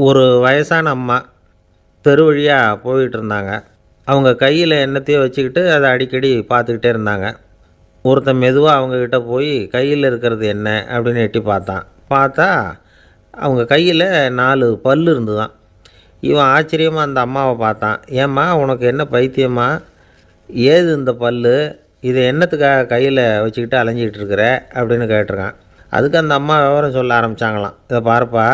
ஒரு வயசான அம்மா தெரு வழியாக போயிட்டு இருந்தாங்க. அவங்க கையில் என்னத்தையோ வச்சுக்கிட்டு அதை அடிக்கடி பார்த்துக்கிட்டே இருந்தாங்க. ஒருத்தன் மெதுவாக அவங்கக்கிட்ட போய் கையில் இருக்கிறது என்ன அப்படின்னு எட்டி பார்த்தான். பார்த்தா அவங்க கையில் 4 பல் இருந்துதான். இவன் ஆச்சரியமாக அந்த அம்மாவை பார்த்தான். ஏம்மா, உனக்கு என்ன பைத்தியமா? ஏது இந்த பல்? இதை என்னத்துக்காக கையில் வச்சுக்கிட்டு அலைஞ்சிக்கிட்டு இருக்கிற அப்படின்னு கேட்டிருக்கான். அதுக்கு அந்த அம்மா விவரம் சொல்ல ஆரம்பித்தாங்களாம். இதை பாருப்பா,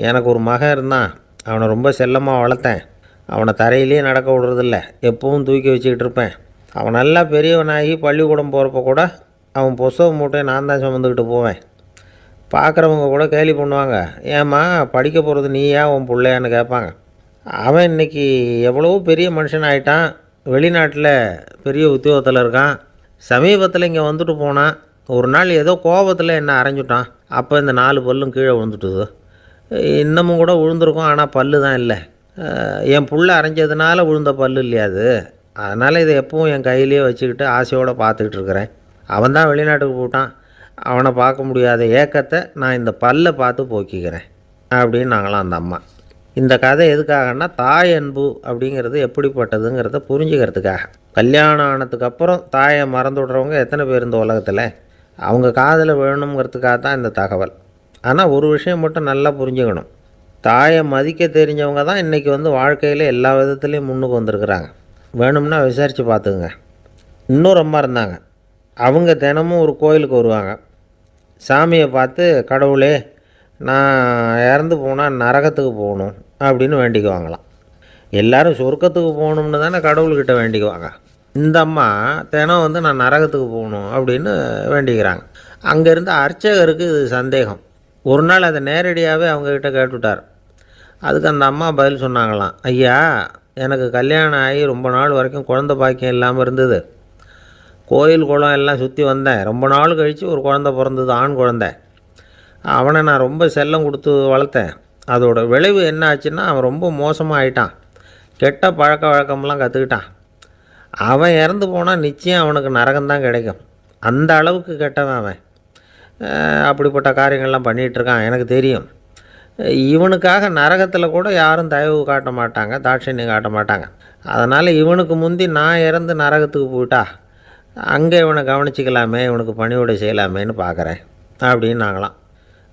எனக்கு ஒரு மகன் இருந்தான். அவனை ரொம்ப செல்லமாக வளர்த்தேன். அவனை தரையிலேயே நடக்க விடுறதில்ல, எப்பவும் தூக்கி வச்சுக்கிட்டு இருப்பேன். அவன் நல்லா பெரியவனாகி பள்ளிக்கூடம் போகிறப்ப கூட அவன் புஸ்தக மூட்டையை நான் தான் சுமந்துக்கிட்டு போவேன். பார்க்குறவங்க கூட கேலி பண்ணுவாங்க, ஏம்மா படிக்க போகிறது நீயா உன் பிள்ளையான்னு கேட்பாங்க. அவன் இன்றைக்கி எவ்வளவோ பெரிய மனுஷன் ஆகிட்டான். வெளிநாட்டில் பெரிய உத்தியோகத்தில் இருக்கான். சமீபத்தில் இங்கே வந்துட்டு போனான். ஒரு நாள் ஏதோ கோபத்தில் என்ன அரைஞ்சுட்டான். அப்போ இந்த 4 பல்லும் கீழே விழுந்துட்டுது. இன்னமும் கூட விழுந்திருக்கும், ஆனால் பல்லு தான் இல்லை. என் புள்ள அரைஞ்சதுனால விழுந்த பல்லு இல்லையா அது. அதனால் இதை எப்பவும் என் கையிலேயே வச்சுக்கிட்டு ஆசையோடு பார்த்துக்கிட்டு இருக்கிறேன். அவன் தான் வெளிநாட்டுக்கு போட்டான். அவனை பார்க்க முடியாத ஏக்கத்தை நான் இந்த பல்லை பார்த்து போக்கிக்கிறேன் அப்படின்னு நாங்களாம் அந்த அம்மா. இந்த கதை எதுக்காகன்னா, தாய் அன்பு அப்படிங்கிறது எப்படிப்பட்டதுங்கிறத புரிஞ்சுக்கிறதுக்காக. கல்யாணம் ஆனதுக்கப்புறம் தாயை மறந்து விட்றவங்க எத்தனை பேர் இந்த உலகத்தில்? அவங்க காதில் வேணுங்கிறதுக்காக தான் இந்த தகவல். ஆனால் ஒரு விஷயம் மட்டும் நல்லா புரிஞ்சுக்கணும். தாயை மதிக்க தெரிஞ்சவங்க தான் இன்றைக்கி வாழ்க்கையில் எல்லா விதத்துலேயும் முன்னுக்கு வந்திருக்கிறாங்க. வேணும்னா விசாரித்து பார்த்துக்குங்க. இன்னொரு அம்மா இருந்தாங்க. அவங்க தினமும் ஒரு கோயிலுக்கு வருவாங்க. சாமியை பார்த்து, கடவுளே, நான் இறந்து போனால் நரகத்துக்கு போகணும் அப்படின்னு வேண்டிக்குவாங்களாம். எல்லோரும் சொர்க்கத்துக்கு போகணும்னு தானே கடவுள்கிட்ட வேண்டிக்குவாங்க. இந்த அம்மா தினம் நான் நரகத்துக்கு போகணும் அப்படின்னு வேண்டிக்கிறாங்க. அங்கேருந்து அர்ச்சகருக்கு இது சந்தேகம். ஒரு நாள் அதை நேரடியாகவே அவங்கக்கிட்ட கேட்டுவிட்டார். அதுக்கு அந்த அம்மா பதில் சொன்னாங்களாம், ஐயா, எனக்கு கல்யாணம் ஆகி ரொம்ப நாள் வரைக்கும் குழந்த பாக்கியம் இல்லாமல் இருந்தது. கோயில் குளம் எல்லாம் சுற்றி வந்தேன். ரொம்ப நாள் கழித்து ஒரு குழந்த பிறந்தது, ஆண் குழந்தை. அவனை நான் ரொம்ப செல்லம் கொடுத்து வளர்த்தேன். அதோட விளைவு என்ன ஆச்சுன்னா, அவன் ரொம்ப மோசமாக ஆகிட்டான். கெட்ட பழக்க வழக்கம்லாம் கற்றுக்கிட்டான். அவன் இறந்து போனால் நிச்சயம் அவனுக்கு நரகம்தான் கிடைக்கும். அந்த அளவுக்கு கெட்டவன் அவன். அப்படிப்பட்ட காரியங்கள்லாம் பண்ணிகிட்ருக்கான், எனக்கு தெரியும். இவனுக்காக நரகத்தில் கூட யாரும் தயவு காட்ட மாட்டாங்க, தாட்சண்யம் காட்ட மாட்டாங்க. அதனால் இவனுக்கு முந்தி நான் இறந்து நரகத்துக்கு போயிட்டா அங்கே இவனை கவனிச்சிக்கலாமே, இவனுக்கு பணிவிடை செய்யலாமேன்னு பார்க்குறேன் அப்படின்னு நாங்களாம்.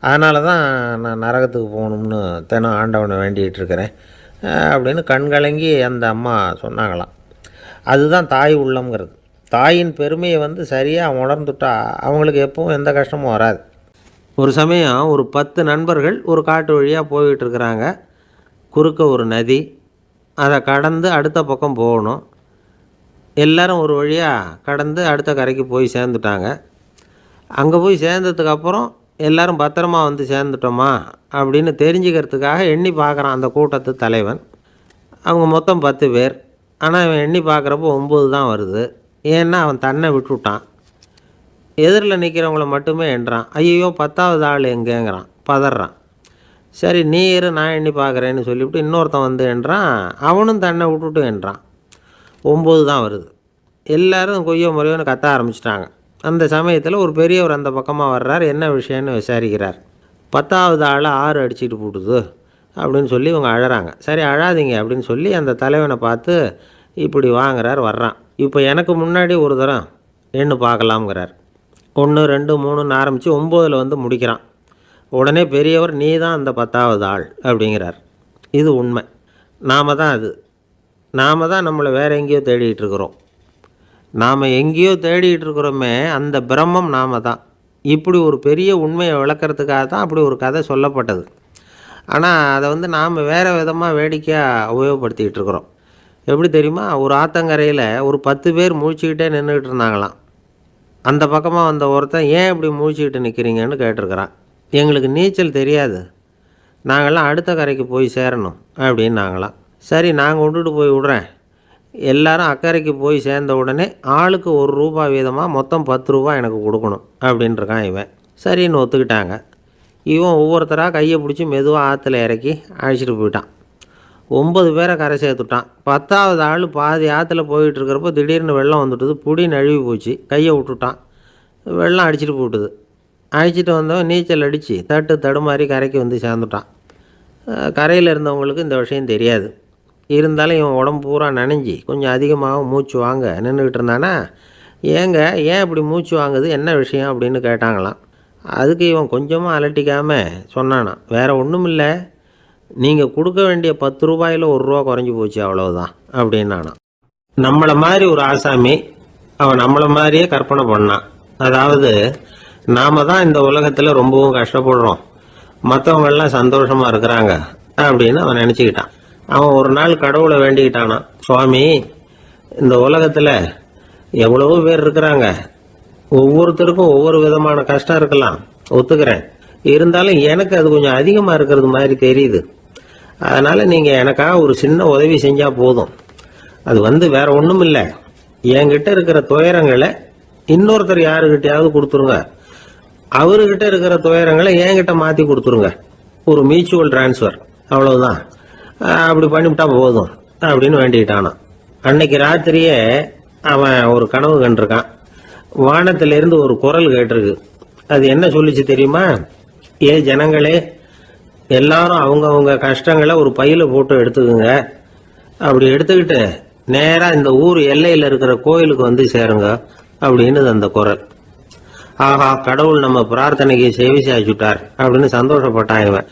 அதனால தான் நான் நரகத்துக்கு போகணும்னு தினம் ஆண்டவனை வேண்டிகிட்டு இருக்கிறேன் அப்படின்னு கண்கலங்கி அந்த அம்மா சொன்னாங்களாம். அதுதான் தாய் உள்ளம்ங்கிறது. தாயின் பெருமையை சரியாக உணர்ந்துட்டா அவங்களுக்கு எப்பவும் எந்த கஷ்டமும் வராது. ஒரு சமயம் ஒரு 10 நண்பர்கள் ஒரு காட்டு வழியாக போய்கிட்டு இருக்கிறாங்க. குறுக்க ஒரு நதி. அதை கடந்து அடுத்த பக்கம் போகணும். எல்லோரும் ஒரு வழியாக கடந்து அடுத்த கரைக்கு போய் சேர்ந்துட்டாங்க. அங்கே போய் சேர்ந்ததுக்கப்புறம் எல்லோரும் பத்திரமா சேர்ந்துட்டோமா அப்படின்னு தெரிஞ்சுக்கிறதுக்காக எண்ணி பார்க்குறான் அந்த கூட்டத்து தலைவன். அவங்க மொத்தம் 10 பேர். ஆனால் இவன் எண்ணி பார்க்குறப்போ 9 தான் வருது. ஏன்னா அவன் தன்னை விட்டுவிட்டான். எதிரில் நிற்கிறவங்கள மட்டுமே எண்ணுறான். ஐயோ, 10வது ஆள் எங்கேங்கிறான், பதறான். சரி, நீ இரு, நான் எண்ணி பார்க்குறேன்னு சொல்லிவிட்டு இன்னொருத்தன் எண்ணுறான். அவனும் தன்னை விட்டுட்டு எண்ணுறான். 9 தான் வருது. எல்லோரும் கொய்யோ முறையோன்னு கத்த ஆரம்பிச்சிட்டாங்க. அந்த சமயத்தில் ஒரு பெரியவர் அந்த பக்கமாக வர்றார். என்ன விஷயம்னு விசாரிக்கிறார். 10வது ஆள் 6 அடிச்சுட்டு போட்டுது அப்படின்னு சொல்லி இவங்க அழறாங்க. சரி, அழாதீங்க அப்படின்னு சொல்லி அந்த தலைவனை பார்த்து இப்படி வாங்குறார். வர்றான். இப்போ எனக்கு முன்னாடி ஒரு தரம் எண்ணு பார்க்கலாம்ங்கிறார். 1 2 3ன்னு ஆரம்பித்து 9ல் முடிக்கிறான். உடனே பெரியவர், நீ தான் அந்த 10வது ஆள் அப்படிங்கிறார். இது உண்மை. நாம் தான் அது. நாம் தான் நம்மளை வேறு எங்கேயோ தேடிகிட்டு இருக்கிறோம். நாம் எங்கேயோ தேடிகிட்டு இருக்கிறோமே, அந்த பிரம்மம் நாம் தான். இப்படி ஒரு பெரிய உண்மையை விளக்கிறதுக்காக தான் அப்படி ஒரு கதை சொல்லப்பட்டது. ஆனால் அதை நாம் வேறு விதமாக வேடிக்கையாக உபயோகப்படுத்திக்கிட்டு இருக்கிறோம். எப்படி தெரியுமா? ஒரு ஆத்தங்கரையில் ஒரு 10 பேர் முழிச்சுக்கிட்டே நின்றுக்கிட்டு இருந்தாங்களாம். அந்த பக்கமாக வந்த ஒருத்தன், ஏன் இப்படி முழிச்சுக்கிட்டு நிற்கிறீங்கன்னு கேட்டிருக்கிறான். எங்களுக்கு நீச்சல் தெரியாது, நாங்கள்லாம் அடுத்த கரைக்கு போய் சேரணும் அப்படின்னு நாங்களாம். சரி, நாங்கள் விட்டுட்டு போய் விட்றேன். எல்லாரும் அக்கறைக்கு போய் சேர்ந்த உடனே ஆளுக்கு ₹1 வீதமாக மொத்தம் ₹10 எனக்கு கொடுக்கணும் அப்படின்ட்டுருக்கான் இவன். சரின்னு ஒத்துக்கிட்டாங்க. இவன் ஒவ்வொருத்தராக கையை பிடிச்சி மெதுவாக ஆற்றுல இறக்கி அழைச்சிட்டு போயிட்டான். 9 பேரை கரை சேர்த்துட்டான். 10வது ஆள் பாதி ஆற்றுல போயிட்டுருக்கிறப்போ திடீர்னு வெள்ளம் வந்துட்டுது. புடி நழுவி போச்சு. கையை விட்டுட்டான். வெள்ளம் அடிச்சுட்டு போட்டுது. அழைச்சிட்டு வந்தவன் நீச்சல் அடித்து தடுமாறி கரைக்கு சேர்ந்துட்டான். கரையில் இருந்தவங்களுக்கு இந்த விஷயம் தெரியாது. இருந்தாலும் இவன் உடம்பு பூரா நனைஞ்சி கொஞ்சம் அதிகமாகவும் மூச்சு வாங்க நின்றுக்கிட்டு இருந்தானா, ஏங்க ஏன் இப்படி மூச்சு வாங்குது, என்ன விஷயம் அப்படின்னு கேட்டாங்களாம். அதுக்கு இவன் கொஞ்சமாக அலட்டிக்காமல் சொன்னானான், வேறு ஒன்றும் இல்லை, நீங்கள் கொடுக்க வேண்டிய 10 ரூபாயில் 1 ரூபா குறைஞ்சி போச்சு, அவ்வளவுதான் அப்படின்னானான். நம்மளை மாதிரி ஒரு ஆசாமி அவன் நம்மளை மாதிரியே கற்பனை பண்ணான். அதாவது நாம தான் இந்த உலகத்தில் ரொம்பவும் கஷ்டப்படுறோம், மற்றவங்கெல்லாம் சந்தோஷமாக இருக்கிறாங்க அப்படின்னு அவன் நினச்சிக்கிட்டான். அவன் ஒரு நாள் கடவுளை வேண்டிக்கிட்டானான், சுவாமி, இந்த உலகத்தில் எவ்வளவோ பேர் இருக்கிறாங்க, ஒவ்வொருத்தருக்கும் ஒவ்வொரு விதமான கஷ்டம் இருக்கலாம், ஒத்துக்கிறேன். இருந்தாலும் எனக்கு அது கொஞ்சம் அதிகமாக இருக்கிறது மாதிரி தெரியுது. அதனால் நீங்கள் எனக்காக ஒரு சின்ன உதவி செஞ்சால் போதும். அது வேற ஒன்றும் இல்லை, என்கிட்ட இருக்கிற துயரங்களை இன்னொருத்தர் யாருக்கிட்டையாவது கொடுத்துருங்க, அவர்கிட்ட இருக்கிற துயரங்களை என்கிட்ட மாற்றி கொடுத்துருங்க, ஒரு மியூச்சுவல் டிரான்ஸ்ஃபர், அவ்வளவுதான், அப்படி பண்ணிவிட்டா போதும் அப்படின்னு வேண்டிக்கிட்டானான். அன்னைக்கு ராத்திரியே அவன் ஒரு கனவு கண்டிருக்கான். வானத்திலிருந்து ஒரு குரல் கேட்டிருக்கு. அது என்ன சொல்லிச்சு தெரியுமா? ஏ ஜனங்களே, எல்லாரும் அவங்கவுங்க கஷ்டங்களை ஒரு பையில போட்டு எடுத்துக்குங்க, அப்படி எடுத்துக்கிட்டு நேராக இந்த ஊர் எல்லையில் இருக்கிற கோயிலுக்கு வந்து சேருங்க அப்படின்னு அந்த குரல். ஆஹா, கடவுள் நம்ம பிரார்த்தனைக்கு செவி சாய்ச்சுட்டார் அப்படின்னு சந்தோஷப்பட்டான் இவன்.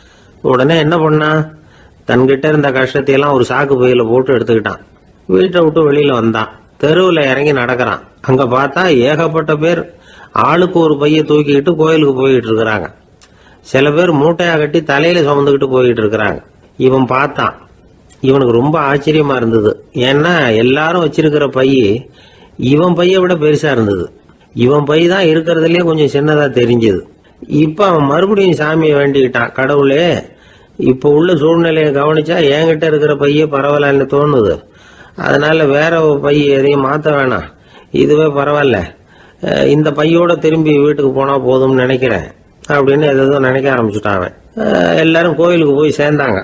உடனே என்ன பண்ணான், தன்கிட்ட இருந்த கஷ்டத்தையெல்லாம் ஒரு சாக்கு பையில போட்டு எடுத்துக்கிட்டான். வீட்டை விட்டு வெளியில வந்தான். தெருவில் இறங்கி நடக்கிறான். அங்க பார்த்தா ஏகப்பட்ட பேர் ஆளுக்கு ஒரு பைய தூக்கிக்கிட்டு கோயிலுக்கு போயிட்டு இருக்கிறாங்க. சில பேர் மூட்டையா கட்டி தலையில சுமந்துக்கிட்டு போயிட்டு இருக்கிறாங்க. இவன் பார்த்தான். இவனுக்கு ரொம்ப ஆச்சரியமா இருந்தது. ஏன்னா எல்லாரும் வச்சிருக்கிற பை இவன் பைய விட பெருசா இருந்தது. இவன் பை தான் இருக்கிறதுலயே கொஞ்சம் சின்னதா தெரிஞ்சது. இப்ப அவன் மறுபடியும் சாமியை வேண்டிக்கிட்டான், கடவுளே, இப்ப உள்ள சூழ்நிலையை கவனிச்சா என்கிட்ட இருக்கிற பைய பரவாயில்லன்னு தோணுது, அதனால வேற பை எதையும் மாற்ற வேணாம், இதுவே பரவாயில்ல, இந்த பையோட திரும்பி வீட்டுக்கு போனா போதும்னு நினைக்கிறேன் அப்படின்னு எதோ நினைக்க ஆரம்பிச்சுட்டான் அவன். எல்லாரும் கோயிலுக்கு போய் சேர்ந்தாங்க.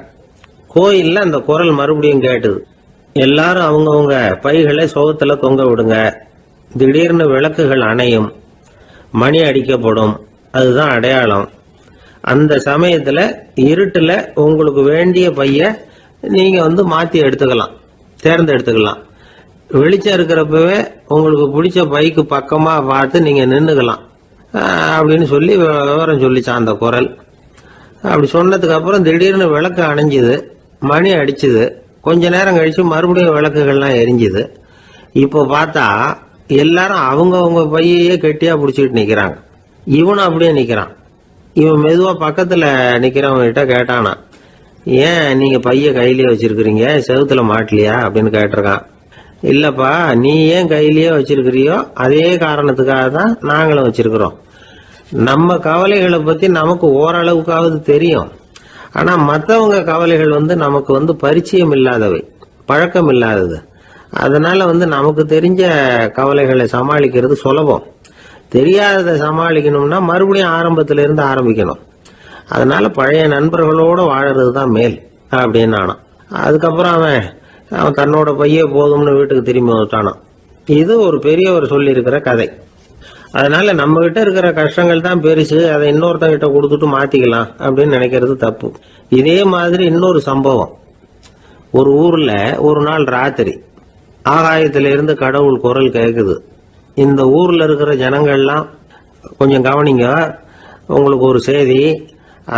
கோயில்ல அந்த குரல் மறுபடியும் கேட்டுது. எல்லாரும் அவங்கவுங்க பைகளை சோகத்துல தொங்க விடுங்க, திடீர்னு விளக்குகள் அணையும், மணி அடிக்கப்படும், அதுதான் அடையாளம். அந்த சமயத்துல இருட்டுல உங்களுக்கு வேண்டிய பைய நீங்க மாத்தி எடுத்துக்கலாம், தேர்ந்தெடுத்துக்கலாம். வெளிச்சம் இருக்கிறப்பவே உங்களுக்கு பிடிச்ச பைக்கு பக்கமா பார்த்து நீங்க நின்றுக்கலாம் அப்படின்னு சொல்லி விவரம் சொல்லிச்சான் அந்த குரல். அப்படி சொன்னதுக்கு அப்புறம் திடீர்னு விளக்கு அணைஞ்சுது, மணி அடிச்சுது. கொஞ்ச நேரம் கழிச்சு மறுபடியும் விளக்குகள்லாம் எரிஞ்சுது. இப்போ பார்த்தா எல்லாரும் அவங்கவுங்க பையையே கெட்டியா பிடிச்சிட்டு நிக்கிறாங்க. இவனும் அப்படியே நிக்கிறான். இவன் மெதுவா பக்கத்துல நிக்கிறவங்கிட்ட கேட்டானா, ஏன் நீங்க பைய கையிலேயே வச்சிருக்கிறீங்க, செவுத்துல மாட்டலையா அப்படின்னு கேட்டிருக்கான். இல்லப்பா, நீ ஏன் கையிலேயே வச்சிருக்கிறியோ அதே காரணத்துக்காக தான் நாங்களும் வச்சிருக்கிறோம். நம்ம கவலைகளை பத்தி நமக்கு ஓரளவுக்காவது தெரியும், ஆனா மற்றவங்க கவலைகள் நமக்கு பரிச்சயம் இல்லாதவை, பழக்கம் இல்லாதது. அதனால நமக்கு தெரிஞ்ச கவலைகளை சமாளிக்கிறது சுலபம். தெரியாததை சமாளிக்கணும்னா மறுபடியும் ஆரம்பத்துல இருந்து ஆரம்பிக்கணும். அதனால பழைய நண்பர்களோட வாழறது தான் மேல் அப்படின்னு ஆனான். அதுக்கப்புறம் அவன் தன்னோட பைய போதும்னு வீட்டுக்கு திரும்பி வந்துட்டானான். இது ஒரு பெரியவர் சொல்லி இருக்கிற கதை. அதனால நம்ம கிட்ட இருக்கிற கஷ்டங்கள் தான் பெருசு, அதை இன்னொருத்தங்கிட்ட கொடுத்துட்டு மாத்திக்கலாம் அப்படின்னு நினைக்கிறது தப்பு. இதே மாதிரி இன்னொரு சம்பவம். ஒரு ஊர்ல ஒரு நாள் ராத்திரி ஆகாயத்திலிருந்து கடவுள் குரல் கேட்குது. இந்த ஊர்ல இருக்கிற ஜனங்கள்லாம் கொஞ்சம் கவனிங்க, உங்களுக்கு ஒரு செய்தி.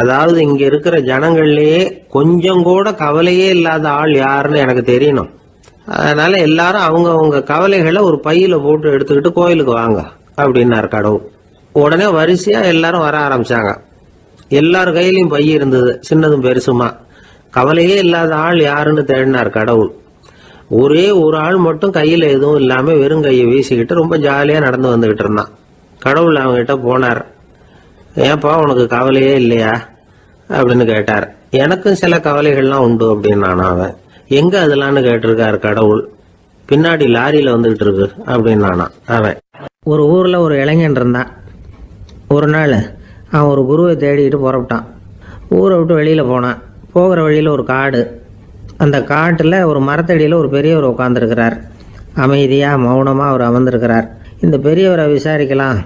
அதாவது இங்க இருக்கிற ஜனங்கள்லயே கொஞ்சம் கூட கவலையே இல்லாத ஆள் யாருன்னு எனக்கு தெரியணும். அதனால எல்லாரும் அவங்க கவலைகளை ஒரு பையில போட்டு எடுத்துக்கிட்டு கோயிலுக்கு வாங்க அப்படின்னாரு கடவுள். உடனே வரிசையா எல்லாரும் வர ஆரம்பிச்சாங்க. எல்லார் கையிலையும் பை இருந்தது, சின்னதும் பெருசுமா. கவலையே இல்லாத ஆள் யாருன்னு தேடினார் கடவுள். ஒரே ஒரு ஆள் மட்டும் கையில எதுவும் இல்லாம வெறும் கையை வீசிக்கிட்டு ரொம்ப ஜாலியா நடந்து வந்துகிட்டு இருந்தான். கடவுள் அவங்ககிட்ட போனார். ஏன்பா, உனக்கு கவலையே இல்லையா அப்படின்னு கேட்டார். எனக்கும் சில கவலைகள்லாம் உண்டு அப்படின்னு அவன். எங்க அதெல்லாம்னு கேட்டிருக்காரு கடவுள். பின்னாடி லாரியில வந்துகிட்டு இருக்கு அப்படின்னு அவன். ஒரு ஊர்ல ஒரு இளைஞன் இருந்தான். ஒரு நாள் அவன் ஒரு குருவை தேடிக்கிட்டு புறப்பட்டான். ஊரை விட்டு வெளியில போனான். போகிற வழியில ஒரு காடு. அந்த காட்டில் ஒரு மரத்தடியில் ஒரு பெரியவர் உட்காந்துருக்கிறார். அமைதியாக மௌனமாக அவர் அமர்ந்திருக்கிறார். இந்த பெரியவரை விசாரிக்கலாம்,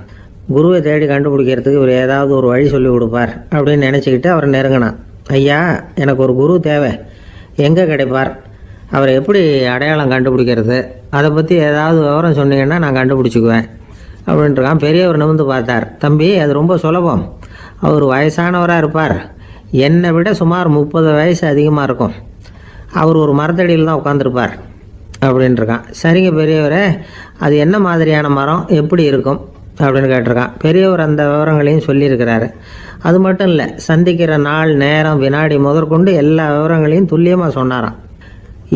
குருவை தேடி கண்டுபிடிக்கிறதுக்கு இவர் ஏதாவது ஒரு வழி சொல்லி கொடுப்பார் அப்படின்னு நினச்சிக்கிட்டு அவர் நெருங்கினான். ஐயா, எனக்கு ஒரு குரு தேவை, எங்கே கிடைப்பார்? அவரை எப்படி அடையாளம் கண்டுபிடிக்கிறது? அதை பற்றி ஏதாவது விவரம் சொன்னீங்கன்னா நான் கண்டுபிடிச்சிக்குவேன் அப்படின்ட்டுருக்கான். பெரியவர் நிமிர்ந்து பார்த்தார். தம்பி, அது ரொம்ப சுலபம். அவர் வயசானவராக இருப்பார், என்னை விட சுமார் 30 வயசு அதிகமாக இருக்கும். அவர் ஒரு மரத்தடியில் தான் உட்காந்துருப்பார் அப்படின்ட்டுருக்கான். சரிங்க பெரியவரே, அது என்ன மாதிரியான மரம், எப்படி இருக்கும் அப்படின்னு கேட்டிருக்கான். பெரியவர் அந்த விவரங்களையும் சொல்லியிருக்கிறாரு. அது மட்டும் இல்லை, சந்திக்கிற நாள், நேரம், வினாடி முதற்கொண்டு எல்லா விவரங்களையும் துல்லியமாக சொன்னாராம்.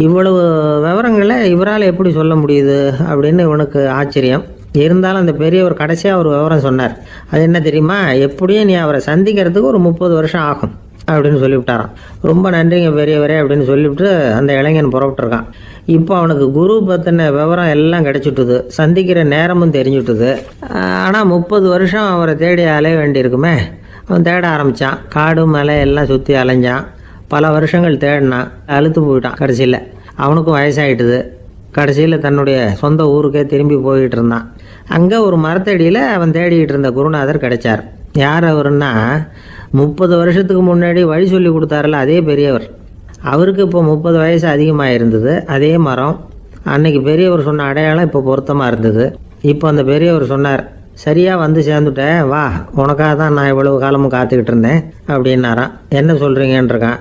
இவ்வளவு விவரங்களை இவரால் எப்படி சொல்ல முடியுது அப்படின்னு இவனுக்கு ஆச்சரியம். இருந்தாலும் அந்த பெரியவர் கடைசியாக ஒரு விவரம் சொன்னார். அது என்ன தெரியுமா? எப்படியும் நீ அவரை சந்திக்கிறதுக்கு ஒரு 30 வருஷம் ஆகும் அப்படின்னு சொல்லிவிட்டாராம். ரொம்ப நன்றிங்க பெரியவரே அப்படின்னு சொல்லிவிட்டு அந்த இளைஞன் புறப்பட்டுருக்கான். இப்போ அவனுக்கு குரு பற்றின விவரம் எல்லாம் கிடச்சிட்டுது, சந்திக்கிற நேரமும் தெரிஞ்சுட்டுது. ஆனால் 30 வருஷம் அவரை தேடி அலைய வேண்டியிருக்குமே. அவன் தேட ஆரம்பித்தான். காடு மலை எல்லாம் சுற்றி அலைஞ்சான். பல வருஷங்கள் தேடினான், அழுத்து போயிட்டான். கடைசியில் அவனுக்கும் வயசாகிட்டுது. கடைசியில் தன்னுடைய சொந்த ஊருக்கே திரும்பி போய்கிட்டு இருந்தான். அங்கே ஒரு மரத்தடியில் அவன் தேடிக்கிட்டு இருந்த குருநாதர் கிடைச்சார். யார் அவருன்னா, 30 வருஷத்துக்கு முன்னாடி வழி சொல்லி கொடுத்தாருல அதே பெரியவர். அவருக்கு இப்போ 30 வயசு அதிகமாக இருந்தது. அதே மரம், அன்னைக்கு பெரியவர் சொன்ன அடையாளம் இப்போ பொருத்தமாக இருந்தது. இப்போ அந்த பெரியவர் சொன்னார், சரியாக வந்து சேர்ந்துட்டேன், வா, உனக்காக தான் நான் இவ்வளவு காலமும் காத்துக்கிட்டு இருந்தேன் அப்படின்னாரான். என்ன சொல்கிறீங்கன்றிருக்கான்.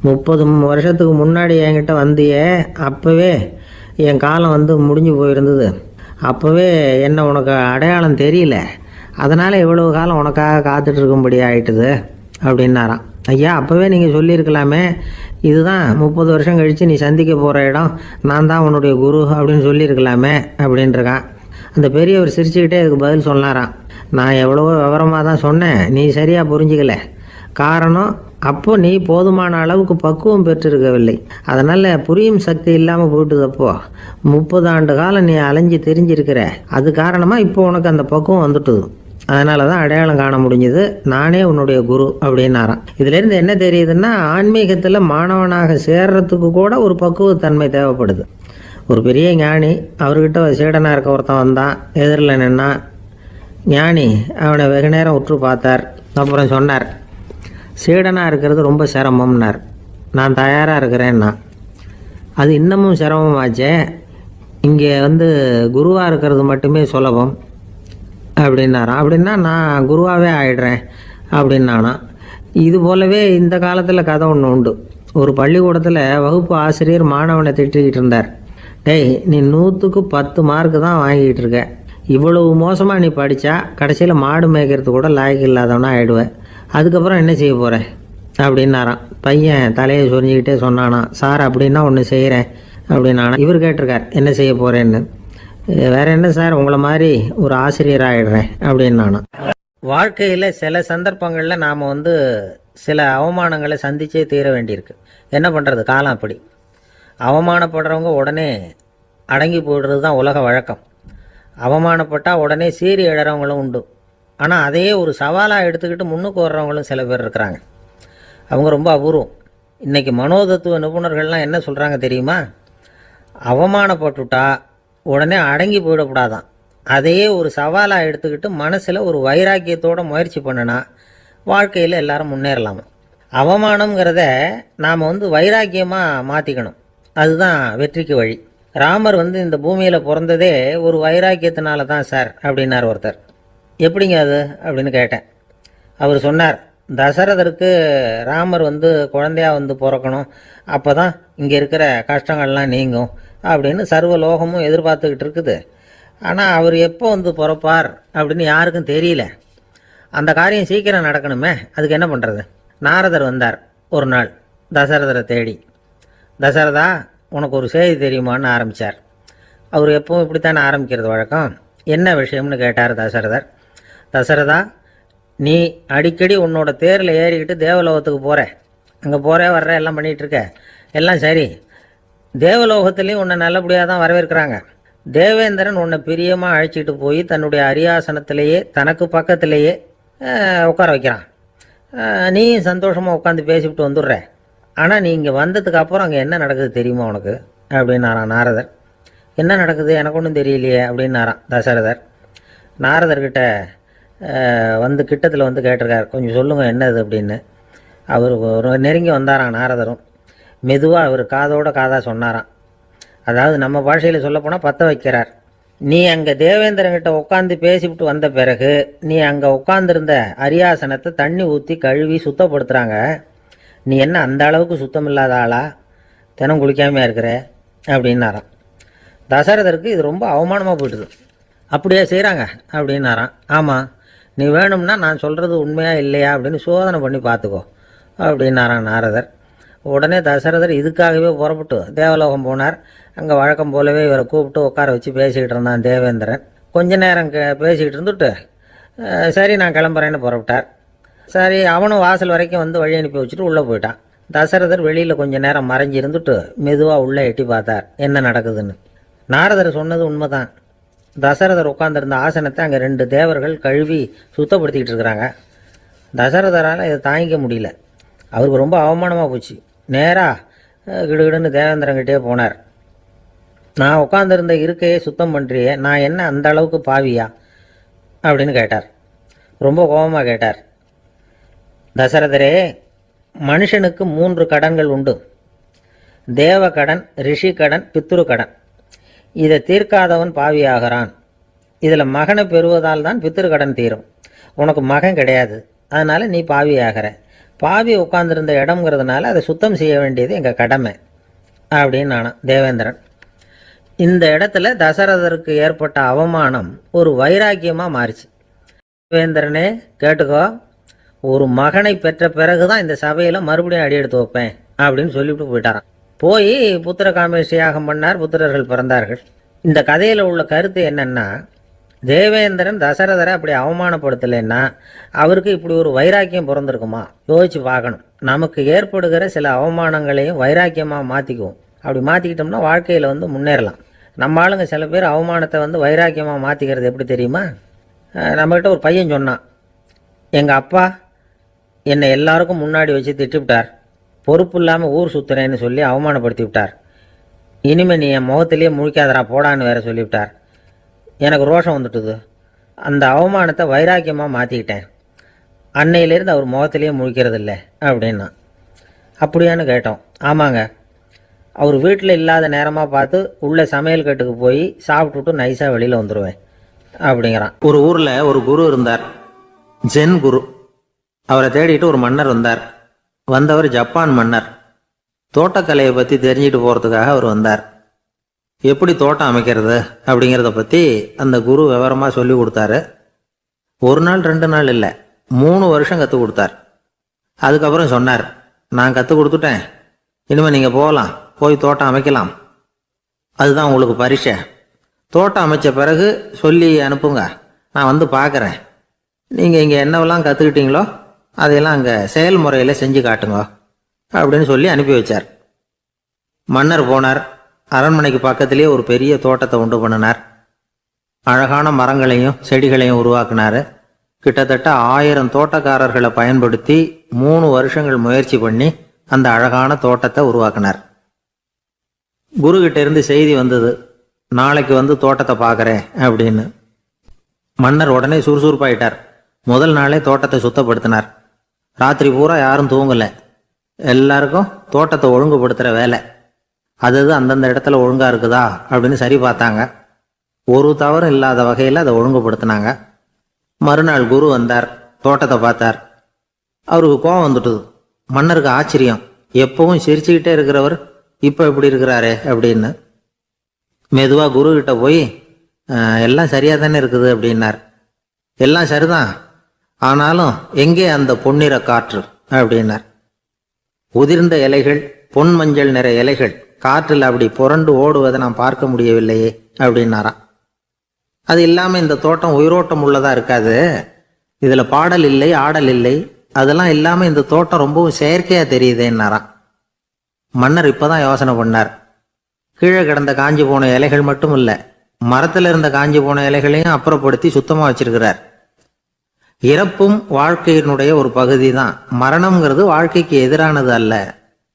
30 வருஷத்துக்கு முன்னாடி என்கிட்ட வந்தியே, அப்போவே என் காலம் வந்து முடிஞ்சு போயிருந்தது. அப்போவே என்ன உனக்கு அடையாளம் தெரியல, அதனால் இவ்வளவு காலம் உனக்காக காத்துட்டு இருக்கும்படி ஆகிட்டுது அப்படின்னாராம். ஐயா, அப்போவே நீங்கள் சொல்லியிருக்கலாமே, இதுதான் 30 வருஷம் கழித்து நீ சந்திக்க போகிற இடம், நான் தான் உன்னுடைய குரு அப்படின்னு சொல்லியிருக்கலாமே அப்படின்ட்டுருக்கான். அந்த பெரியவர் சிரிச்சுக்கிட்டே இதுக்கு பதில் சொன்னாராம். நான் எவ்வளவோ விவரமாக தான் சொன்னேன், நீ சரியாக புரிஞ்சிக்கல. காரணம், அப்போ நீ போதுமான அளவுக்கு பக்குவம் பெற்றிருக்கவில்லை, அதனால் புரியும் சக்தி இல்லாமல் போயிட்டுது. அப்போ 30 ஆண்டு காலம் நீ அலைஞ்சு தெரிஞ்சிருக்கிற, அது காரணமாக இப்போ உனக்கு அந்த பக்குவம் வந்துட்டுது. அதனால தான் அடையாளம் காண முடிஞ்சது, நானே உன்னுடைய குரு அப்படின்னாராம். இதுலேருந்து என்ன தெரியுதுன்னா, ஆன்மீகத்தில் மாணவனாக சேர்றதுக்கு கூட ஒரு பக்குவத்தன்மை தேவைப்படுது. ஒரு பெரிய ஞானி, அவர்கிட்ட சீடனாக இருக்க ஒருத்தன் வந்தான், எதிரில் நின்னான். ஞானி அவனை வெகு நேரம் உற்று பார்த்தார். அப்புறம் சொன்னார், சீடனாக இருக்கிறது ரொம்ப சிரமம்னார். நான் தயாராக இருக்கிறேன்னா. அது இன்னமும் சிரமமாச்சே, இங்கே வந்து குருவாக இருக்கிறது மட்டுமே சுலபம் அப்படின்னாராம். அப்படின்னா நான் குருவாகவே ஆயிடுறேன் அப்படின்னானா. இது போலவே இந்த காலத்தில் கதை ஒன்று உண்டு. ஒரு பள்ளிக்கூடத்தில் வகுப்பு ஆசிரியர் மாணவனை திட்டிக்கிட்டு இருந்தார். டேய், நீ 100க்கு 10 மார்க்கு தான் வாங்கிக்கிட்டு இருக்க, இவ்வளவு மோசமாக நீ படித்தா கடைசியில் மாடு மேய்க்கிறது கூட லாய்க்கு இல்லாதவனா ஆகிடுவேன், அதுக்கப்புறம் என்ன செய்ய போகிறேன் அப்படின்னாராம். பையன் தலையை சொரிஞ்சிக்கிட்டே சொன்னானா, சார் அப்படின்னா ஒன்று செய்கிறேன் அப்படின்னானா. இவர் கேட்டிருக்கார், என்ன செய்ய போகிறேன்னு. வேறு என்ன சார், உங்களை மாதிரி ஒரு ஆசிரியர் ஆகிடுறேன் அப்படின்னானா. வாழ்க்கையில் சில சந்தர்ப்பங்களில் நாம் வந்து சில அவமானங்களை சந்திச்சே தீர வேண்டியிருக்கு. என்ன பண்ணுறது, காலம் அப்படி. அவமானப்படுறவங்க உடனே அடங்கி போய்டுறது தான் உலக வழக்கம். அவமானப்பட்டால் உடனே சீறி எழறவங்களும் உண்டு. ஆனால் அதையே ஒரு சவாலாக எடுத்துக்கிட்டு முன்னுக்கு வர்றவங்களும் சில பேர் இருக்கிறாங்க. அவங்க ரொம்ப அபூர்வம். இன்றைக்கி மனோதத்துவ நிபுணர்கள்லாம் என்ன சொல்கிறாங்க தெரியுமா? அவமானப்பட்டுட்டா உடனே அடங்கி போயிடக்கூடாதான், அதையே ஒரு சவாலாக எடுத்துக்கிட்டு மனசில் ஒரு வைராக்கியத்தோடு முயற்சி பண்ணினா வாழ்க்கையில் எல்லாரும் முன்னேறலாமா. அவமானங்கிறத நாம் வந்து வைராக்கியமாக மாற்றிக்கணும், அதுதான் வெற்றிக்கு வழி. ராமர் வந்து இந்த பூமியில் பிறந்ததே ஒரு வைராக்கியத்தினால தான் சார் அப்படின்னார் ஒருத்தர். எப்படிங்க அது அப்படின்னு கேட்டேன். அவர் சொன்னார், தசரதருக்கு ராமர் வந்து குழந்தையாக வந்து பிறக்கணும், அப்போ தான் இங்கே இருக்கிற கஷ்டங்கள்லாம் நீங்கும் அப்படின்னு சர்வ லோகமும் எதிர்பார்த்துக்கிட்டு இருக்குது. ஆனால் அவர் எப்போ வந்து பிறப்பார் அப்படின்னு யாருக்கும் தெரியல. அந்த காரியம் சீக்கிரம் நடக்கணுமே, அதுக்கு என்ன பண்ணுறது? நாரதர் வந்தார் ஒரு நாள் தசரதரை தேடி. தசரதா, உனக்கு ஒரு செய்தி தெரியுமான்னு ஆரம்பித்தார். அவர் எப்பவும் இப்படித்தானே ஆரம்பிக்கிறது வழக்கம். என்ன விஷயம்னு கேட்டார் தசரதர். தசரதா, நீ அடிக்கடி உன்னோட தேரில் ஏறிக்கிட்டு தேவலோகத்துக்கு போகிற, அங்கே போகிற வர்ற எல்லாம் பண்ணிகிட்ருக்க, எல்லாம் சரி. தேவலோகத்துலேயும் உன்னை நல்லபடியாக தான் வரவேற்கிறாங்க. தேவேந்திரன் உன்னை பிரியமாக அழைச்சிட்டு போய் தன்னுடைய அரியாசனத்திலேயே தனக்கு பக்கத்திலேயே உட்கார வைக்கிறான். நீ சந்தோஷமாக உட்காந்து பேசிவிட்டு வந்துடுற. ஆனால் நீ இங்கே வந்ததுக்கு அப்புறம் அங்கே என்ன நடக்குது தெரியுமா உனக்கு அப்படின்னாரான் நாரதர். என்ன நடக்குது எனக்கு ஒன்றும் தெரியலையே அப்படின்னாரான் தசரதர். நாரதர்கிட்ட வந்து கிட்டத்தில் வந்து கேட்டிருக்கார், கொஞ்சம் சொல்லுங்கள் என்னது அப்படின்னு. அவர் ஒரு நெருங்கி வந்தாராம் நாரதரும். மெதுவாக அவர் காதோட காதாக சொன்னாராம். அதாவது நம்ம பாஷையில் சொல்லப்போனால் பற்ற வைக்கிறார். நீ அங்கே தேவேந்திரங்கிட்ட உட்காந்து பேசிவிட்டு வந்த பிறகு நீ அங்கே உட்காந்துருந்த அரியாசனத்தை தண்ணி ஊற்றி கழுவி சுத்தப்படுத்துகிறாங்க. நீ என்ன அந்த அளவுக்கு சுத்தம் இல்லாத ஆளா? தினம் குளிக்காமையாக இருக்கிற அப்படின்னாராம். தசரதருக்கு இது ரொம்ப அவமானமாக போயிட்டுது. அப்படியே செய்கிறாங்க அப்படின்னாராம். ஆமாம், நீ வேணும்னா நான் சொல்கிறது உண்மையா இல்லையா அப்படின்னு சோதனை பண்ணி பார்த்துக்கோ அப்படின்னாராம் நாரதர். உடனே தசரதர் இதுக்காகவே புறப்பட்டு தேவலோகம் போனார். அங்கே வழக்கம் போலவே இவரை கூப்பிட்டு உட்கார வச்சு பேசிக்கிட்டு இருந்தான் தேவேந்திரன். கொஞ்ச நேரம் பேசிக்கிட்டு இருந்துட்டு சரி நான் கிளம்புறேன்னு புறப்பட்டார். சரி, அவனும் வாசல் வரைக்கும் வந்து வழி அனுப்பி வச்சுட்டு உள்ளே போயிட்டான். தசரதர் வெளியில் கொஞ்ச நேரம் மறைஞ்சி இருந்துட்டு மெதுவாக உள்ளே எட்டி பார்த்தார் என்ன நடக்குதுன்னு. நாரதர் சொன்னது உண்மைதான். தசரதர் உட்காந்துருந்த ஆசனத்தை அங்கே 2 தேவர்கள் கழுவி சுத்தப்படுத்திக்கிட்டு இருக்கிறாங்க. தசரதரால் இதை தாங்கிக்க முடியல. அவருக்கு ரொம்ப அவமானமாக போச்சு. நேராக கிடுகிடுன்னு தேவேந்திரங்கிட்டே போனார். நான் உட்காந்துருந்த இருக்கையே சுத்தம் பண்ணுறியே, நான் என்ன அந்த அளவுக்கு பாவியா அப்படின்னு கேட்டார். ரொம்ப கோபமாக கேட்டார். தசரதரே, மனுஷனுக்கு 3 கடன்கள் உண்டு. தேவ கடன், ரிஷி கடன், பித்ரு கடன். இதை தீர்க்காதவன் பாவியாகிறான். இதில் மகனை பெறுவதால் தான் பித்ரு கடன் தீரும். உனக்கு மகன் கிடையாது, அதனால் நீ பாவியாகிற. பாவி உட்காந்துருந்த இடம்ங்கிறதுனால அதை சுத்தம் செய்ய வேண்டியது எங்கள் கடமை அப்படின்னு நானும் தேவேந்திரன். இந்த இடத்துல தசரதருக்கு ஏற்பட்ட அவமானம் ஒரு வைராக்கியமாக மாறிச்சு. தேவேந்திரனே கேட்டுக்கோ, ஒரு மகனை பெற்ற பிறகு தான் இந்த சபையில் மறுபடியும் அடி எடுத்து வைப்பேன் அப்படின்னு சொல்லிவிட்டு போயிட்டாரான். போய் புத்திர காமேஷ் யாகம் பண்ணார். புத்திரர்கள் பிறந்தார்கள். இந்த கதையில் உள்ள கருத்து என்னன்னா, தேவேந்திரன் தசரதரை அப்படி அவமானப்படுத்தலைன்னா அவருக்கு இப்படி ஒரு வைராக்கியம் பிறந்திருக்குமா? யோசிச்சு பார்க்கணும். நமக்கு ஏற்படுகிற சில அவமானங்களையும் வைராக்கியமாக மாற்றிக்குவோம். அப்படி மாற்றிக்கிட்டோம்னா வாழ்க்கையில் வந்து முன்னேறலாம். நம்ம ஆளுங்க சில பேர் அவமானத்தை வந்து வைராக்கியமாக மாற்றிக்கிறது எப்படி தெரியுமா? நம்மகிட்ட ஒரு பையன் சொன்னான், எங்கள் அப்பா என்னை எல்லாருக்கும் முன்னாடி வச்சு திட்டுவிட்டார். பொறுப்பு இல்லாமல் ஊர் சுற்றுறேன்னு சொல்லி அவமானப்படுத்தி விட்டார். இனிமேல் நீ என் முகத்திலேயே முழிக்காதரா போடான்னு வேற சொல்லிவிட்டார். எனக்கு ரோஷம் வந்துட்டுது. அந்த அவமானத்தை வைராக்கியமாக மாற்றிக்கிட்டேன். அன்னையிலேருந்து அவர் முகத்திலேயே முழிக்கிறது இல்லை அப்படின்னா. அப்படியான்னு கேட்டோம். ஆமாங்க, அவர் வீட்டில் இல்லாத நேரமாக பார்த்து உள்ள சமையல் கட்டுக்கு போய் சாப்பிட்டுட்டு நைஸாக வெளியில் வந்துடுவேன் அப்படிங்கிறான். ஒரு ஊரில் ஒரு குரு இருந்தார், ஜென் குரு. அவரை தேடிட்டு ஒரு மன்னர் வந்தார். வந்தவர் ஜப்பான் மன்னர். தோட்டக்கலையை பற்றி தெரிஞ்சுட்டு போகிறதுக்காக அவர் வந்தார். எப்படி தோட்டம் அமைக்கிறது அப்படிங்கிறத பற்றி அந்த குரு விவரமாக சொல்லி கொடுத்தாரு. 1 நாள் 2 நாள் இல்லை, 3 வருஷம் கற்றுக் கொடுத்தார். அதுக்கப்புறம் சொன்னார், நான் கற்றுக் கொடுத்துட்டேன், இனிமேல் நீங்கள் போகலாம், போய் தோட்டம் அமைக்கலாம். அதுதான் உங்களுக்கு பரிசை. தோட்டம் அமைச்ச பிறகு சொல்லி அனுப்புங்க, நான் வந்து பார்க்குறேன். நீங்கள் இங்கே என்னவெல்லாம் கற்றுக்கிட்டீங்களோ அதையெல்லாம் அங்கே செயல்முறையில் செஞ்சு காட்டுங்க அப்படின்னு சொல்லி அனுப்பி வச்சார். மன்னர் போனார். அரண்மனைக்கு பக்கத்திலேயே ஒரு பெரிய தோட்டத்தை உண்டு பண்ணினார். அழகான மரங்களையும் செடிகளையும் உருவாக்கினார். கிட்டத்தட்ட 1000 தோட்டக்காரர்களை பயன்படுத்தி 3 வருஷங்கள் முயற்சி பண்ணி அந்த அழகான தோட்டத்தை உருவாக்கினார். குருகிட்ட இருந்து செய்தி வந்தது, நாளைக்கு வந்து தோட்டத்தை பார்க்குறேன் அப்படின்னு. மன்னர் உடனே சுறுசுறுப்பாயிட்டார். முதல் நாளே தோட்டத்தை சுத்தப்படுத்தினார். ராத்திரி பூரா யாரும் தூங்கலை. எல்லாருக்கும் தோட்டத்தை ஒழுங்குபடுத்துகிற வேலை. அது அந்தந்த இடத்துல ஒழுங்காக இருக்குதா அப்படின்னு சரி பார்த்தாங்க. ஒரு தவறும் இல்லாத வகையில் அதை ஒழுங்குபடுத்தினாங்க. மறுநாள் குரு வந்தார், தோட்டத்தை பார்த்தார். அவருக்கு கோபம் வந்துட்டுது. மன்னருக்கு ஆச்சரியம், எப்பவும் சிரிச்சுக்கிட்டே இருக்கிறவர் இப்போ எப்படி இருக்கிறாரே அப்படின்னு. மெதுவாக குரு கிட்ட போய் எல்லாம் சரியாக தானே இருக்குது அப்படின்னார். எல்லாம் சரிதான், ஆனாலும் எங்கே அந்த பொன்னிற காற்று அப்படின்னார். உதிர்ந்த இலைகள், பொன் மஞ்சள் நிற இலைகள் காற்றில் அப்படி புரண்டு ஓடுவதை நான் பார்க்க முடியவில்லையே அப்படின்னாராம். அது இல்லாமல் இந்த தோட்டம் உயிரோட்டம் உள்ளதாக இருக்காது. இதில் பாடல் இல்லை, ஆடல் இல்லை, அதெல்லாம் இல்லாமல் இந்த தோட்டம் ரொம்பவும் செயற்கையாக தெரியுதேன்னாராம். மன்னர் இப்போதான் யோசனை பண்ணார். கீழே கிடந்த காஞ்சி போன இலைகள் மட்டும் இல்லை, மரத்தில் இருந்த காஞ்சி போன இலைகளையும் அப்புறப்படுத்தி சுத்தமாக வச்சிருக்கிறார். இறப்பும் வாழ்க்கையினுடைய ஒரு பகுதி தான். மரணம்ங்கிறது வாழ்க்கைக்கு எதிரானது அல்ல,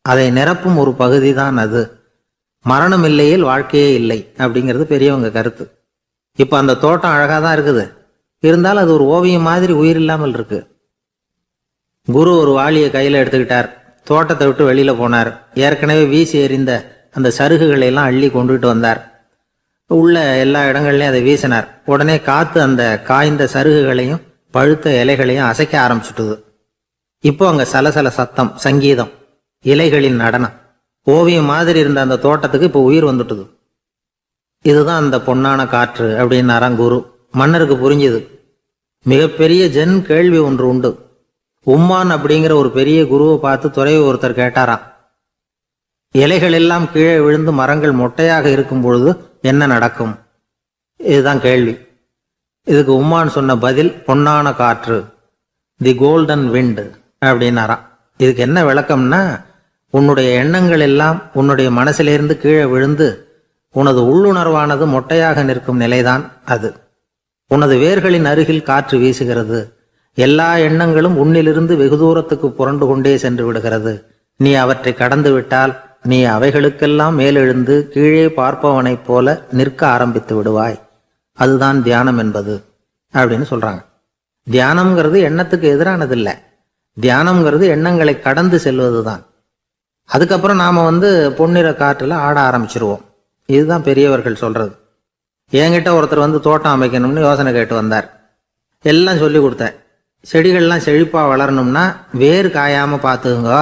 அதை நிரப்பும் ஒரு பகுதி தான் அது. மரணம் இல்லையில் வாழ்க்கையே இல்லை அப்படிங்கிறது பெரியவங்க கருத்து. இப்போ அந்த தோட்டம் அழகாக தான் இருக்குது, இருந்தாலும் அது ஒரு ஓவியம் மாதிரி உயிர் இல்லாமல் இருக்கு. குரு ஒரு வாளியை கையில் எடுத்துக்கிட்டார். தோட்டத்தை விட்டு வெளியில் போனார். ஏற்கனவே வீசி எறிந்த அந்த சருகுகளை எல்லாம் அள்ளி கொண்டுகிட்டு வந்தார். உள்ள எல்லா இடங்கள்லையும் அதை வீசினார். உடனே காற்று அந்த காய்ந்த சருகுகளையும் பழுத்த இலைகளையும் அசைக்க ஆரம்பிச்சுட்டுது. இப்போ அங்கே சலசல சத்தம், சங்கீதம், இலைகளின் நடனம், ஓவியம் மாதிரி இருந்த அந்த தோட்டத்துக்கு இப்போ உயிர் வந்துட்டுது. இதுதான் அந்த பொன்னான காற்று அப்படின்னாராம் குரு. மன்னருக்கு புரிஞ்சுது. மிகப்பெரிய ஜென் கேள்வி ஒன்று உண்டு. உம்மான் அப்படிங்கிற ஒரு பெரிய குருவை பார்த்து துறவி ஒருத்தர் கேட்டாராம், இலைகள் எல்லாம் கீழே விழுந்து மரங்கள் மொட்டையாக இருக்கும் பொழுது என்ன நடக்கும்? இதுதான் கேள்வி. இதுக்கு உம்மான் சொன்ன பதில் பொன்னான காற்று, தி கோல்டன் விண்ட் அப்படின்னாராம். இதுக்கு என்ன விளக்கம்னா, உன்னுடைய எண்ணங்கள் எல்லாம் உன்னுடைய மனசிலிருந்து கீழே விழுந்து உனது உள்ளுணர்வானது மொட்டையாக நிற்கும் நிலைதான் அது. உனது வேர்களின் அருகில் காற்று வீசுகிறது. எல்லா எண்ணங்களும் உன்னிலிருந்து வெகு தூரத்துக்கு புரண்டு கொண்டே சென்று விடுகிறது. நீ அவற்றை கடந்து விட்டால் நீ அவைகளுக்கெல்லாம் மேலெழுந்து கீழே பார்ப்பவனைப் போல நிற்க ஆரம்பித்து விடுவாய். அதுதான் தியானம் என்பது அப்படின்னு சொல்றாங்க. தியானம்ங்கிறது எண்ணத்துக்கு எதிரானதில்லை. தியானம்ங்கிறது எண்ணங்களை கடந்து செல்வது தான். அதுக்கப்புறம் நாம பொன்னிற காற்றுல ஆட ஆரம்பிச்சிருவோம். இதுதான் பெரியவர்கள் சொல்றது. என்கிட்ட ஒருத்தர் தோட்டம் அமைக்கணும்னு யோசனை கேட்டு வந்தார். எல்லாம் சொல்லி கொடுத்தேன். செடிகள்லாம் செழிப்பாக வளரணும்னா வேர் காயாமல் பார்த்துக்குங்க,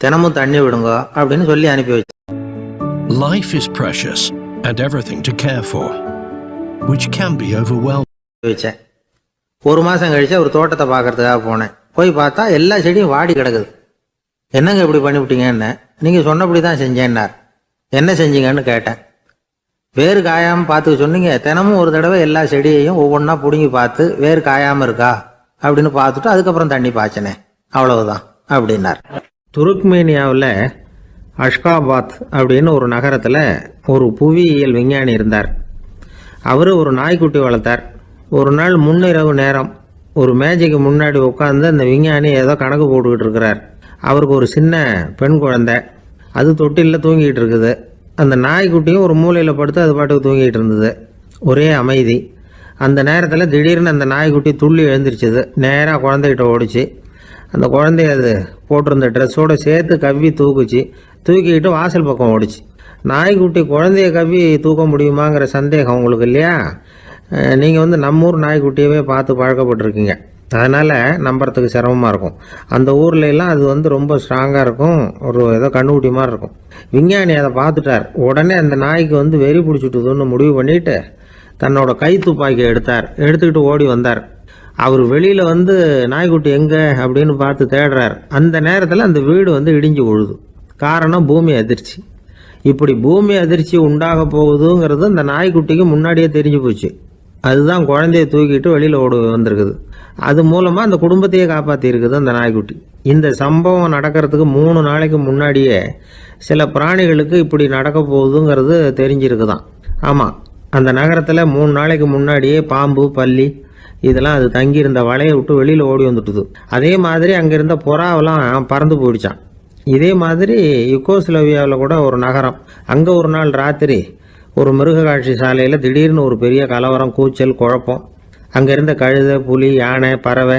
தினமும் தண்ணி விடுங்க அப்படின்னு சொல்லி அனுப்பி வச்சேன். Life is precious and everything to care for, which can be overwhelming. வச்சேன். ஒரு மாதம் கழிச்சு ஒரு தோட்டத்தை பார்க்கறதுக்காக போனேன். போய் பார்த்தா எல்லா செடியும் வாடி கிடக்குது. என்னங்க இப்படி பண்ணிவிட்டீங்கன்னு. நீங்கள் சொன்னபடி தான் செஞ்சேன்னார். என்ன செஞ்சீங்கன்னு கேட்டேன். வேறு காயாமல் பார்த்துக்க சொன்னீங்க. தினமும் ஒரு தடவை எல்லா செடியையும் ஒவ்வொன்றா பிடுங்கி பார்த்து வேறு காயாமல் இருக்கா அப்படின்னு பார்த்துட்டு அதுக்கப்புறம் தண்ணி பாய்ச்சனே, அவ்வளவுதான் அப்படின்னார். துருக்மேனியாவில் அஷ்காபாத் அப்படின்னு ஒரு நகரத்தில் ஒரு புவியியல் விஞ்ஞானி இருந்தார். அவர் ஒரு நாய்க்குட்டி வளர்த்தார். ஒரு நாள் முன்னிரவு நேரம் ஒரு மேஜைக்கு முன்னாடி உட்காந்து அந்த விஞ்ஞானி ஏதோ கணக்கு போட்டுக்கிட்டு இருக்கிறார். அவருக்கு ஒரு சின்ன பெண் குழந்தை, அது தொட்டிலில் தூங்கிட்டு இருக்குது. அந்த நாய்க்குட்டியும் ஒரு மூலையில் படுத்து அது பாட்டுக்கு தூங்கிட்டு இருந்தது. ஒரே அமைதி. அந்த நேரத்தில் திடீர்னு அந்த நாய்க்குட்டி துள்ளி எழுந்திரிச்சிது. நேராக குழந்தைகிட்ட ஓடிச்சு. அந்த குழந்தைய அது போட்டிருந்த ட்ரெஸ்ஸோடு சேர்த்து கவ்வி தூக்குச்சு. தூக்கிக்கிட்டு வாசல் பக்கம் ஓடிச்சு. நாய்க்குட்டி குழந்தைய கவ்வி தூக்க முடியுமாங்கிற சந்தேகம் உங்களுக்கு இல்லையா? நீங்கள் நம்ம ஊர் நாய்க்குட்டியவே பார்த்து பழக்கப்பட்டிருக்கீங்க. அதனால் நம்புறதுக்கு சிரமமாக இருக்கும். அந்த ஊர்ல எல்லாம் அது ரொம்ப ஸ்ட்ராங்காக இருக்கும். ஒரு ஏதோ கண்ணுக்குட்டி மாதிரி இருக்கும். விஞ்ஞானி அதை பார்த்துட்டார். உடனே அந்த நாய்க்கு வெறி பிடிச்சிட்டுதுன்னு முடிவு பண்ணிட்டு தன்னோட கை துப்பாக்கி எடுத்துக்கிட்டு ஓடி வந்தார். அவர் வெளியில் நாய்க்குட்டி எங்கே அப்படின்னு பார்த்து தேடுறார். அந்த நேரத்தில் அந்த வீடு இடிஞ்சு விழுது. காரணம் பூமி அதிர்ச்சி. இப்படி பூமி அதிர்ச்சி உண்டாக போகுதுங்கிறது அந்த நாய்க்குட்டிக்கு முன்னாடியே தெரிஞ்சு போச்சு. அதுதான் குழந்தைய தூக்கிட்டு வெளியில் ஓடி வந்திருக்குது. அது மூலமாக அந்த குடும்பத்தையே காப்பாற்றிருக்குது அந்த நாய்க்குட்டி. இந்த சம்பவம் நடக்கிறதுக்கு 3 நாளைக்கு முன்னாடியே சில பிராணிகளுக்கு இப்படி நடக்க போகுதுங்கிறது தெரிஞ்சிருக்குதான். ஆமாம், அந்த நகரத்தில் 3 நாளைக்கு முன்னாடியே பாம்பு, பல்லி இதெல்லாம் அது தங்கியிருந்த வலையை விட்டு வெளியில் ஓடி வந்துட்டுது. அதே மாதிரி அங்கே இருந்த புறாவெல்லாம் பறந்து போயிடுச்சான். இதே மாதிரி யுகோஸ்லோவியாவில் கூட ஒரு நகரம், அங்கே ஒரு நாள் ராத்திரி ஒரு மிருக காட்சி சாலையில் திடீர்னு ஒரு பெரிய கலவரம், கூச்சல், குழப்பம். அங்கே இருந்த கழுதை, புலி, யானை, பறவை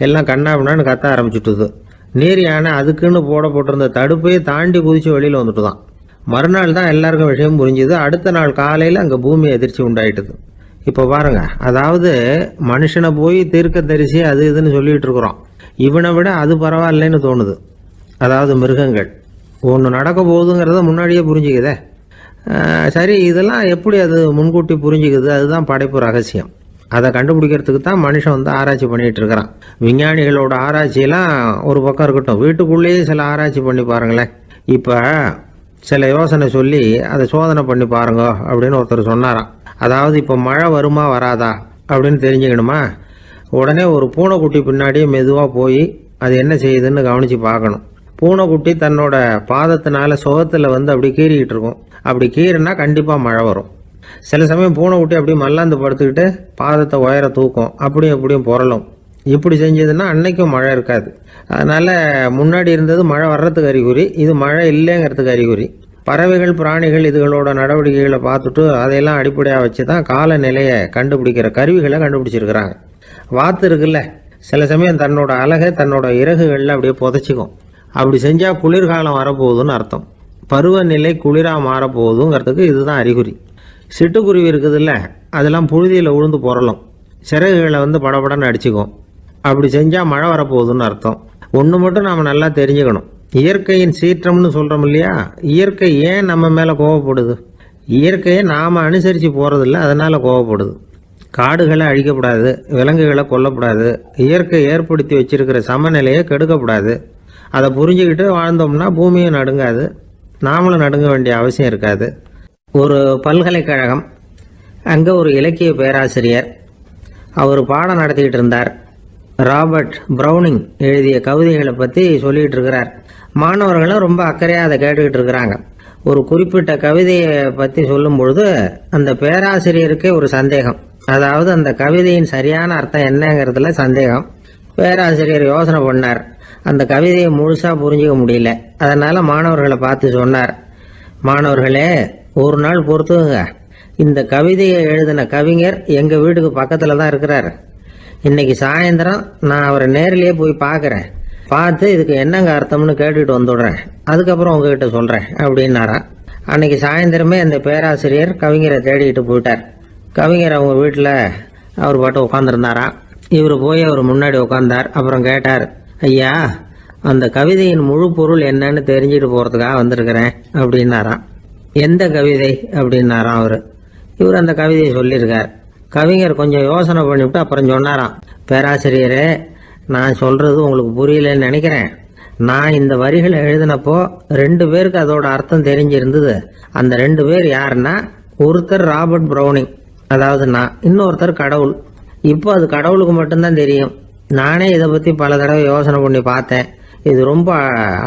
எல்லாம் கண்ணாபின்னான்னு கத்த ஆரம்பிச்சுட்டுது. நீர் யானை அதுக்குன்னு போட்டிருந்த தடுப்பையே தாண்டி குதிச்சு வெளியில் வந்துட்டு தான். மறுநாள் தான் எல்லாருக்கும் விஷயம் புரிஞ்சுது. அடுத்த நாள் காலையில் அங்கே பூமி அதிர்ச்சி உண்டாயிட்டுது. இப்போ பாருங்க, அதாவது மனுஷனை போய் தீர்க்க தரிசி அது இதுன்னு சொல்லிட்டு இருக்கிறோம். இவனை விட அது பரவாயில்லைன்னு தோணுது. அதாவது மிருகங்கள் ஒன்று நடக்க போகுதுங்கிறத முன்னாடியே புரிஞ்சுக்குதே. சரி, இதெல்லாம் எப்படி அது முன்கூட்டி புரிஞ்சுக்குது? அதுதான் படைப்பு ரகசியம். அதை கண்டுபிடிக்கிறதுக்கு தான் மனுஷன் ஆராய்ச்சி பண்ணிகிட்டு இருக்கிறான். விஞ்ஞானிகளோட ஆராய்ச்சியெல்லாம் ஒரு பக்கம் இருக்கட்டும், வீட்டுக்குள்ளேயே சில ஆராய்ச்சி பண்ணி பாருங்களேன். இப்போ சில யோசனை சொல்லி அதை சோதனை பண்ணி பாருங்க அப்படின்னு ஒருத்தர் சொன்னாராம். அதாவது இப்போ மழை வருமா வராதா அப்படின்னு தெரிஞ்சுக்கணுமா, உடனே ஒரு பூனைக்குட்டி பின்னாடியே மெதுவாக போய் அது என்ன செய்யுதுன்னு கவனித்து பார்க்கணும். பூனைக்குட்டி தன்னோட பாதத்தினால சுகத்தில் அப்படி கீறிக்கிட்டு இருக்கும். அப்படி கீறினா கண்டிப்பாக மழை வரும். சில சமயம் பூனைக்குட்டி அப்படி மல்லாந்து படுத்துக்கிட்டு பாதத்தை உயர தூக்கும், அப்படியும் புரளும். இப்படி செஞ்சதுன்னா அன்னைக்கும் மழை இருக்காது. அதனால் முன்னாடி இருந்தது மழை வர்றதுக்கு அறிகுறி, இது மழை இல்லைங்கிறதுக்கு அறிகுறி. பறவைகள், பிராணிகள் இதுகளோட நடவடிக்கைகளை பார்த்துட்டு அதையெல்லாம் அடிப்படையாக வச்சு தான் காலநிலையை கண்டுபிடிக்கிற கருவிகளை கண்டுபிடிச்சிருக்கிறாங்க. வாத்து இருக்குல்ல, சில சமயம் தன்னோட அழகை தன்னோட இறகுகளில் அப்படியே புதைச்சிக்கும். அப்படி செஞ்சால் குளிர்காலம் வரப்போகுதுன்னு அர்த்தம். பருவநிலை குளிராக மாறப்போகுதுங்கிறதுக்கு இதுதான் அறிகுறி. சிட்டுக்குருவி இருக்குதுல்ல, அதெல்லாம் புழுதியில் உழுந்து புரளும், சிறகுகளை படபடன்னு அடிச்சுக்கும். அப்படி செஞ்சால் மழை வரப்போகுதுன்னு அர்த்தம். ஒன்று மட்டும் நாம் நல்லா தெரிஞ்சுக்கணும், இயற்கையின் சீற்றம்னு சொல்கிறோம் இல்லையா, இயற்கை ஏன் நம்ம மேலே கோவப்படுது? இயற்கையை நாம் அனுசரித்து போகிறதில்ல, அதனால் கோவப்படுது. காடுகளை அழிக்கப்படாது, விலங்குகளை கொல்லக்கூடாது, இயற்கை ஏற்படுத்தி வச்சிருக்கிற சமநிலையை கெடுக்கக்கூடாது. அதை புரிஞ்சுக்கிட்டு வாழ்ந்தோம்னா பூமியும் நடுங்காது, நாமளும் நடுங்க வேண்டிய அவசியம் இருக்காது. ஒரு பல்கலைக்கழகம், அங்கே ஒரு இலக்கிய பேராசிரியர், அவர் பாடம் நடத்திக்கிட்டு இருந்தார். ராபர்ட் ப்ரௌனிங் எழுதிய கவிதைகளை பற்றி சொல்லிகிட்டு இருக்கிறார். மாணவர்களும் ரொம்ப அக்கறையாக அதை கேட்டுக்கிட்டு இருக்கிறாங்க. ஒரு குறிப்பிட்ட கவிதையை பற்றி சொல்லும் பொழுது அந்த பேராசிரியருக்கே ஒரு சந்தேகம். அதாவது அந்த கவிதையின் சரியான அர்த்தம் என்னங்கிறதுல சந்தேகம். பேராசிரியர் யோசனை பண்ணார். அந்த கவிதையை முழுசாக புரிஞ்சிக்க முடியல. அதனால் மாணவர்களை பார்த்து சொன்னார், மாணவர்களே, ஒரு நாள் பொறுத்துங்க, இந்த கவிதையை எழுதின கவிஞர் எங்கள் வீட்டுக்கு பக்கத்தில் தான் இருக்கிறார். இன்னைக்கு சாயந்தரம் நான் அவரை நேரிலேயே போய் பார்க்குறேன், பார்த்து இதுக்கு என்னங்க அர்த்தம்னு கேட்டுட்டு வந்துடுறேன், அதுக்கப்புறம் உங்ககிட்ட சொல்கிறேன் அப்படின்னாராம். அன்னைக்கு சாயந்தரமே அந்த பேராசிரியர் கவிஞரை தேடிக்கிட்டு போயிட்டார். கவிஞர் அவங்க வீட்டில் அவர் பாட்டு உட்காந்துருந்தாராம். இவர் போய் அவர் முன்னாடி உட்காந்தார். அப்புறம் கேட்டார், ஐயா, அந்த கவிதையின் முழு பொருள் என்னன்னு தெரிஞ்சுட்டு போகிறதுக்காக வந்திருக்கிறேன் அப்படின்னாராம். எந்த கவிதை அப்படின்னாராம் அவர். இவர் அந்த கவிதையை சொல்லியிருக்கார். கவிஞர் கொஞ்சம் யோசனை பண்ணிவிட்டு அப்புறம் சொன்னாராம், பேராசிரியரே, நான் சொல்கிறது உங்களுக்கு புரியலன்னு நினைக்கிறேன். நான் இந்த வரிகளை எழுதினப்போ 2 பேருக்கு அதோட அர்த்தம் தெரிஞ்சிருந்தது. அந்த 2 பேர் யாருன்னா, ஒருத்தர் ராபர்ட் ப்ரௌனிங், அதாவது நான், இன்னொருத்தர் கடவுள். இப்போ அது கடவுளுக்கு மட்டும்தான் தெரியும். நானே இதை பற்றி பல தடவை யோசனை பண்ணி பார்த்தேன். இது ரொம்ப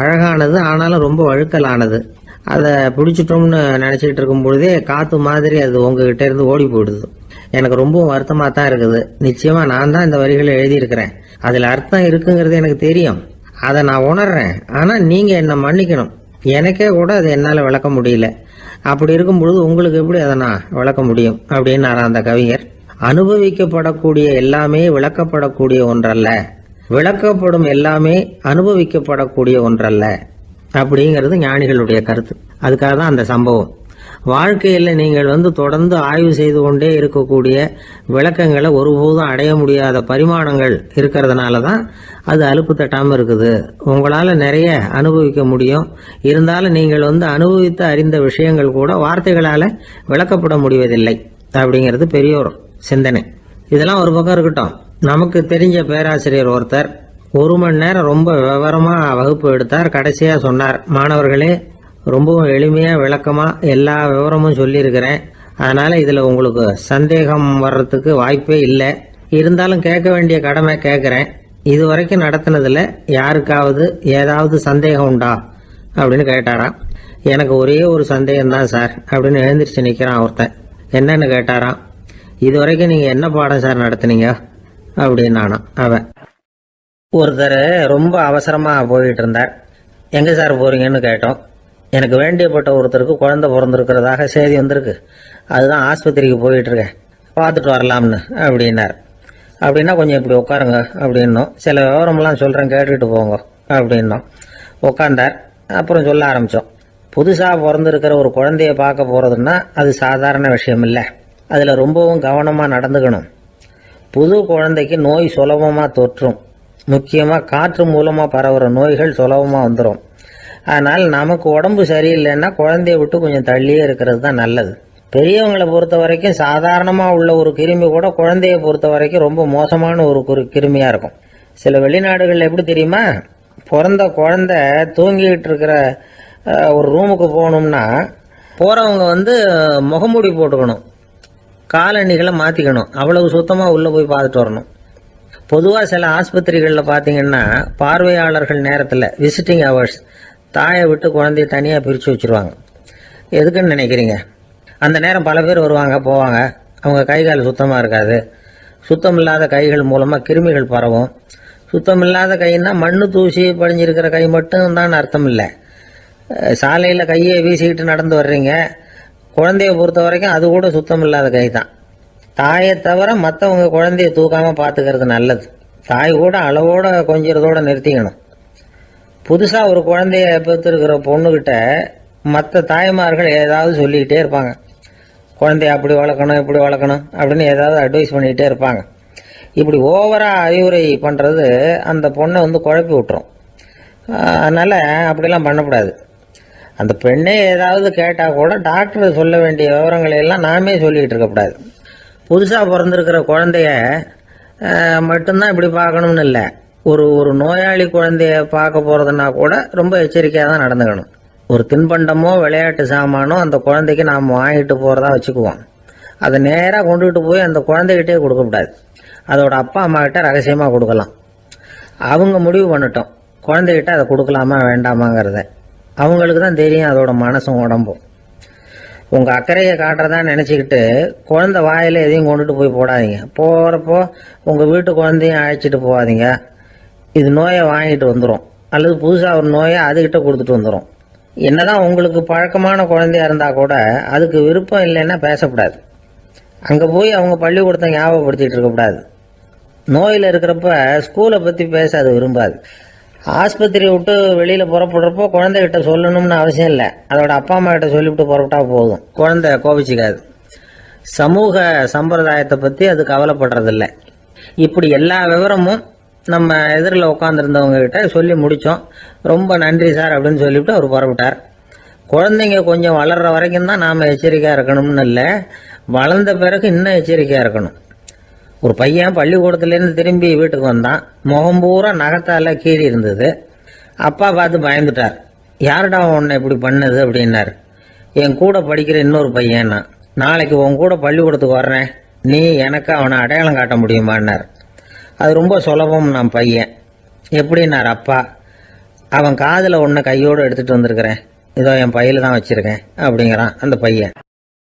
அழகானது, ஆனாலும் ரொம்ப வழுக்கலானது. அதை பிடிச்சிட்டோம்னு நினச்சிக்கிட்டு இருக்கும் பொழுதே காற்று மாதிரி அது உங்ககிட்ட இருந்து ஓடி போயிடுது. எனக்கு ரொம்பவும் வருத்தமாக தான் இருக்குது. நிச்சயமாக நான் தான் இந்த வரிகளை எழுதியிருக்கிறேன். அதில் அர்த்தம் இருக்குங்கிறது எனக்கு தெரியும், அதை நான் உணர்றேன். ஆனால் நீங்கள் என்னை மன்னிக்கணும், எனக்கே கூட அதை என்னால் விளக்க முடியல. அப்படி இருக்கும் பொழுது உங்களுக்கு எப்படி அதை நான் விளக்க முடியும் அப்படின்னாரா அந்த கவிஞர். அனுபவிக்கப்படக்கூடிய எல்லாமே விளக்கப்படக்கூடிய ஒன்றல்ல, விளக்கப்படும் எல்லாமே அனுபவிக்கப்படக்கூடிய ஒன்றல்ல அப்படிங்கிறது ஞானிகளுடைய கருத்து. அதுக்காக தான் அந்த சம்பவம். வாழ்க்கையில் நீங்கள் தொடர்ந்து ஆய்வு செய்து கொண்டே இருக்கக்கூடிய விளக்கங்களை ஒருபோதும் அடைய முடியாத பரிமாணங்கள் இருக்கிறதுனால தான் அது அலுப்பு தட்டாமல் இருக்குது. உங்களால் நிறைய அனுபவிக்க முடியும், இருந்தாலும் நீங்கள் அனுபவித்து அறிந்த விஷயங்கள் கூட வார்த்தைகளால் விளக்கப்பட முடிவதில்லை அப்படிங்கிறது பெரிய ஒரு சிந்தனை. இதெல்லாம் ஒரு பக்கம் இருக்கட்டும். நமக்கு தெரிஞ்ச பேராசிரியர் ஒருத்தர் 1 மணி நேரம் ரொம்ப விவரமாக வகுப்பு எடுத்தார். கடைசியாக சொன்னார், மாணவர்களே, ரொம்பவும் எளிமையாக விளக்கமாக எல்லா விவரமும் சொல்லியிருக்கிறேன். அதனால் இதில் உங்களுக்கு சந்தேகம் வர்றதுக்கு வாய்ப்பே இல்லை. இருந்தாலும் கேட்க வேண்டிய கடமை கேட்குறேன். இது வரைக்கும் நடத்தினதில் யாருக்காவது ஏதாவது சந்தேகம் உண்டா அப்படின்னு கேட்டாராம். எனக்கு ஒரே ஒரு சந்தேகம்தான் சார் அப்படின்னு எழுந்திரிச்சு நிற்கிறான் ஒருத்தன். என்னன்னு கேட்டாராம். இது வரைக்கும் நீங்கள் என்ன பாடம் சார் நடத்துனீங்க அப்படின்னானா அவன். ஒருத்தர் ரொம்ப அவசரமாக போயிட்டு இருந்தார். எங்கே சார் போகிறீங்கன்னு கேட்டோம். எனக்கு வேண்டியப்பட்ட ஒருத்தருக்கு குழந்தை பிறந்திருக்கிறதாக செய்தி வந்திருக்கு, அதுதான் ஆஸ்பத்திரிக்கு போயிட்டுருக்கேன், பார்த்துட்டு வரலாம்னு அப்படின்னார். அப்படின்னா கொஞ்சம் இப்படி உட்காருங்க அப்படின்னோம். சில விவரமெல்லாம் சொல்கிறேன், கேட்டுக்கிட்டு போங்க அப்படின்னோம். உட்காந்தார். அப்புறம் சொல்ல ஆரம்பித்தோம். புதுசாக பிறந்திருக்கிற ஒரு குழந்தைய பார்க்க போகிறதுன்னா அது சாதாரண விஷயம் இல்லை. அதில் ரொம்பவும் கவனமாக நடந்துக்கணும். புது குழந்தைக்கு நோய் சுலபமாக தொற்றும். முக்கியமாக காற்று மூலமாக பரவுகிற நோய்கள் சுலபமாக வந்துடும். அதனால் நமக்கு உடம்பு சரியில்லைன்னா குழந்தைய விட்டு கொஞ்சம் தள்ளியே இருக்கிறது தான் நல்லது. பெரியவங்களை பொறுத்த வரைக்கும் சாதாரணமாக உள்ள ஒரு கிருமி கூட குழந்தைய பொறுத்த வரைக்கும் ரொம்ப மோசமான ஒரு கிருமியாக இருக்கும். சில வெளிநாடுகளில் எப்படி தெரியுமா, பிறந்த குழந்தை தூங்கிக்கிட்டு இருக்கிற ஒரு ரூமுக்கு போகணும்னா போகிறவங்க முகமூடி போட்டுக்கணும், காலணிகளை மாற்றிக்கணும், அவ்வளவு சுத்தமாக உள்ளே போய் பார்த்துட்டு வரணும். பொதுவாக சில ஆஸ்பத்திரிகளில் பார்த்தீங்கன்னா பார்வையாளர்கள் நேரத்தில் விசிட்டிங் ஹவர்ஸ் தாயை விட்டு குழந்தைய தனியாக பிரித்து வச்சுருவாங்க. எதுக்குன்னு நினைக்கிறீங்க? அந்த நேரம் பல பேர் வருவாங்க போவாங்க, அவங்க கை கால் சுத்தமாக இருக்காது. சுத்தம் இல்லாத கைகள் மூலமாக கிருமிகள் பரவும். சுத்தம் இல்லாத கைன்னா மண்ணு தூசி படிஞ்சிருக்கிற கை மட்டும் தான் அர்த்தம் இல்லை. சாலையில் கையை வீசிக்கிட்டு நடந்து வர்றீங்க, குழந்தைய பொறுத்த வரைக்கும் அது கூட சுத்தம் இல்லாத கை தான். தாயை தவிர மற்றவங்க குழந்தைய தூக்காமல் பார்த்துக்கிறது நல்லது. தாய் கூட அளவோட கொஞ்சிறதோட நிறுத்திக்கணும். புதுசாக ஒரு குழந்தைய பெற்றிருக்கிற பொண்ணுக்கிட்ட மற்ற தாய்மார்கள் ஏதாவது சொல்லிக்கிட்டே இருப்பாங்க. குழந்தைய அப்படி வளர்க்கணும் இப்படி வளர்க்கணும் அப்படின்னு ஏதாவது அட்வைஸ் பண்ணிக்கிட்டே இருப்பாங்க. இப்படி ஓவராக அறிவுரை பண்ணுறது அந்த பொண்ணை குழப்பி விட்டுரும். அதனால் அப்படிலாம் பண்ணக்கூடாது. அந்த பெண்ணே ஏதாவது கேட்டால் கூட டாக்டர் சொல்ல வேண்டிய விவரங்களை எல்லாம் நாமே சொல்லிக்கிட்டு இருக்கக்கூடாது. புதுசாக பிறந்திருக்கிற குழந்தைய மட்டும்தான் இப்படி பார்க்கணும்னு இல்லை. ஒரு நோயாளி குழந்தைய பார்க்க போகிறதுனா கூட ரொம்ப எச்சரிக்கையாக தான் நடந்துக்கணும். ஒரு தின்பண்டமோ விளையாட்டு சாமானோ அந்த குழந்தைக்கு நாம் வாங்கிட்டு போகிறதா வச்சுக்குவோம். அதை நேராக கொண்டுகிட்டு போய் அந்த குழந்தைகிட்டே கொடுக்கக்கூடாது. அதோட அப்பா அம்மா கிட்ட ரகசியமாக கொடுக்கலாம். அவங்க முடிவு பண்ணட்டும் குழந்தைகிட்ட அதை கொடுக்கலாமா வேண்டாமாங்கிறத. அவங்களுக்கு தான் தெரியும் அதோட மனசும் உடம்பும். உங்கள் அக்கறையை காட்டுறதா நினச்சிக்கிட்டு குழந்தை வாயில் எதையும் கொண்டுட்டு போய் போடாதீங்க. போகிறப்போ உங்கள் வீட்டு குழந்தையும் அழைச்சிட்டு போகாதீங்க. இது நோயை வாங்கிட்டு வந்துடும், அல்லது புதுசாக ஒரு நோயை அதுக்கிட்ட கொடுத்துட்டு வந்துடும். என்னதான் உங்களுக்கு பழக்கமான குழந்தையா இருந்தால் கூட அதுக்கு விருப்பம் இல்லைன்னா பேசக்கூடாது. அங்கே போய் அவங்க பள்ளிக்கூடத்தை ஞாபகப்படுத்திகிட்டு இருக்கக்கூடாது. நோயில் இருக்கிறப்ப ஸ்கூலை பற்றி பேச அது விரும்பாது. ஆஸ்பத்திரியை விட்டு வெளியில் புறப்படுறப்போ குழந்தைகிட்ட சொல்லணும்னு அவசியம் இல்லை. அதோட அப்பா அம்மா கிட்ட சொல்லிவிட்டு புறப்பட்டா போதும். குழந்தை கோபிச்சிக்காது. சமூக சம்பிரதாயத்தை பற்றி அது கவலைப்படுறதில்லை. இப்படி எல்லா விவரமும் நம்ம எதிரில் உட்காந்துருந்தவங்க கிட்ட சொல்லி முடித்தோம். ரொம்ப நன்றி சார் அப்படின்னு சொல்லிவிட்டு அவர் புறப்பட்டார். குழந்தைங்க கொஞ்சம் வளர்கிற வரைக்கும் தான் நாம் எச்சரிக்கையாக இருக்கணும்னு இல்லை, வளர்ந்த பிறகு இன்னும் எச்சரிக்கையாக இருக்கணும். ஒரு பையன் பள்ளிக்கூடத்துலேருந்து திரும்பி வீட்டுக்கு வந்தான். முகம் பூரா நகத்தால் கீறி இருந்தது. அப்பா பார்த்து பயந்துட்டார். யாருடா உன்னை இப்படி பண்ணது அப்படின்னாரு. என் கூட படிக்கிற இன்னொரு பையன். நாளைக்கு உன் கூட பள்ளிக்கூடத்துக்கு வர்றேன், நீ எனக்கு அவனை அடையாளம் காட்ட முடியுமான்னார். அது ரொம்ப சுலபம் நான் பையன். எப்படின்னார் அப்பா. அவன் காதில் ஒன்றை கையோடு எடுத்துகிட்டு வந்திருக்கிறேன், இதோ என் பையில தான் வச்சுருக்கேன் அப்படிங்கிறான் அந்த பையன்.